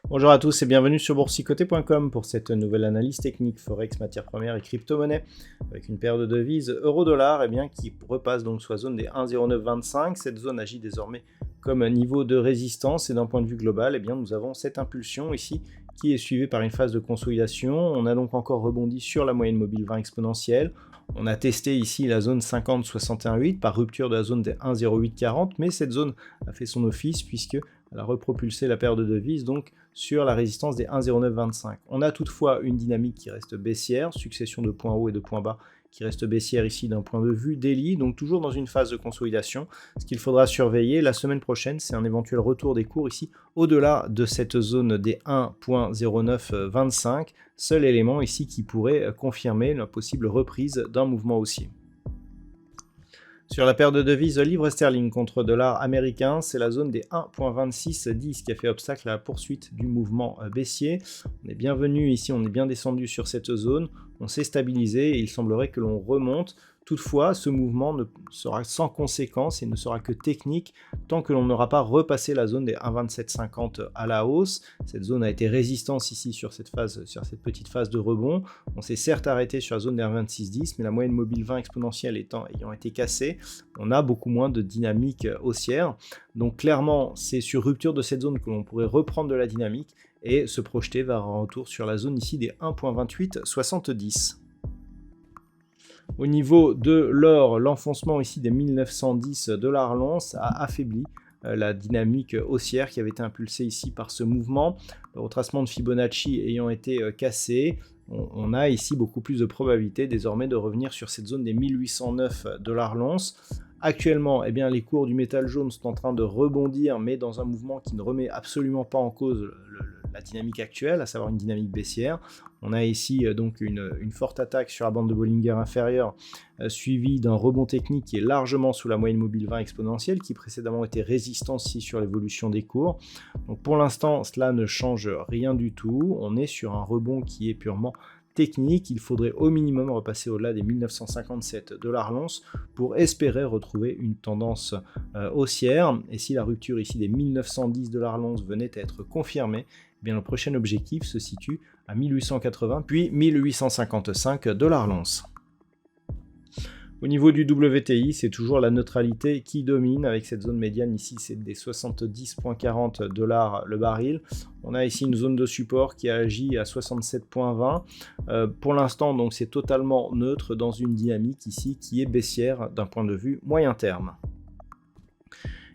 Bonjour à tous et bienvenue sur boursicoté.com pour cette nouvelle analyse technique Forex, matières premières et crypto-monnaies avec une paire de devises euro-dollar qui repasse donc sous la zone des 1,0925. Cette zone agit désormais comme un niveau de résistance et d'un point de vue global, nous avons cette impulsion ici qui est suivie par une phase de consolidation. On a donc encore rebondi sur la moyenne mobile 20 exponentielle. On a testé ici la zone 50-61,8 par rupture de la zone des 1,0840, mais cette zone a fait son office puisque elle a repropulsé la paire de devises donc sur la résistance des 1,0925. On a toutefois une dynamique qui reste baissière, succession de points hauts et de points bas qui reste baissière ici d'un point de vue daily, donc toujours dans une phase de consolidation. Ce qu'il faudra surveiller la semaine prochaine, c'est un éventuel retour des cours ici au-delà de cette zone des 1,0925, seul élément ici qui pourrait confirmer la possible reprise d'un mouvement haussier. Sur la paire de devises livre sterling contre dollar américain, c'est la zone des 1,2610 qui a fait obstacle à la poursuite du mouvement baissier. On est bien venu ici, on est bien descendu sur cette zone, on s'est stabilisé et il semblerait que l'on remonte. Toutefois, ce mouvement ne sera sans conséquence et ne sera que technique tant que l'on n'aura pas repassé la zone des 1,2750 à la hausse. Cette zone a été résistance ici sur cette petite phase de rebond. On s'est certes arrêté sur la zone des 1,2610, mais la moyenne mobile 20 exponentielle ayant été cassée, on a beaucoup moins de dynamique haussière. Donc clairement, c'est sur rupture de cette zone que l'on pourrait reprendre de la dynamique et se projeter vers un retour sur la zone ici des 1,2870. Au niveau de l'or, l'enfoncement ici des 1910 $ l'once a affaibli la dynamique haussière qui avait été impulsée ici par ce mouvement. Le retracement de Fibonacci ayant été cassé, on a ici beaucoup plus de probabilité désormais de revenir sur cette zone des 1809 $ l'once. Actuellement, les cours du métal jaune sont en train de rebondir, mais dans un mouvement qui ne remet absolument pas en cause la dynamique actuelle, à savoir une dynamique baissière. On a ici donc une forte attaque sur la bande de Bollinger inférieure, suivie d'un rebond technique qui est largement sous la moyenne mobile 20 exponentielle, qui précédemment était résistance ici sur l'évolution des cours. Donc pour l'instant, cela ne change rien du tout. On est sur un rebond qui est purement technique. Il faudrait au minimum repasser au-delà des 1957 $ l'once pour espérer retrouver une tendance haussière. Et si la rupture ici des 1910 $ l'once venait à être confirmée, le prochain objectif se situe à 1880 puis 1855 $ l'once. Au niveau du WTI, c'est toujours la neutralité qui domine avec cette zone médiane ici, c'est des 70,40 $ le baril. On a ici une zone de support qui agit à 67,20. Pour l'instant, donc c'est totalement neutre dans une dynamique ici qui est baissière d'un point de vue moyen terme.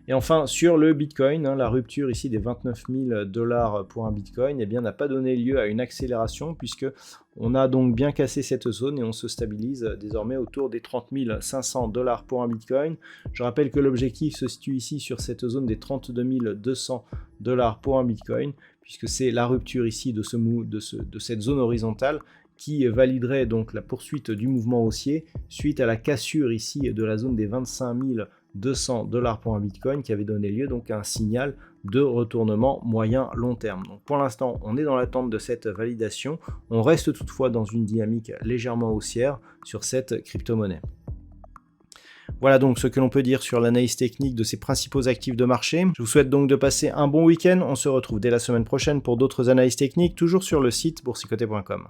Et enfin, sur le Bitcoin, la rupture ici des 29 000 $ pour un Bitcoin n'a pas donné lieu à une accélération puisque on a donc bien cassé cette zone et on se stabilise désormais autour des 30 500 $ pour un Bitcoin. Je rappelle que l'objectif se situe ici sur cette zone des 32 200 $ pour un Bitcoin puisque c'est la rupture ici de cette zone horizontale qui validerait donc la poursuite du mouvement haussier suite à la cassure ici de la zone des 25 200 $ pour un Bitcoin qui avait donné lieu donc à un signal de retournement moyen-long terme. Donc pour l'instant, on est dans l'attente de cette validation. On reste toutefois dans une dynamique légèrement haussière sur cette crypto-monnaie. Voilà donc ce que l'on peut dire sur l'analyse technique de ces principaux actifs de marché. Je vous souhaite donc de passer un bon week-end. On se retrouve dès la semaine prochaine pour d'autres analyses techniques, toujours sur le site boursicoté.com.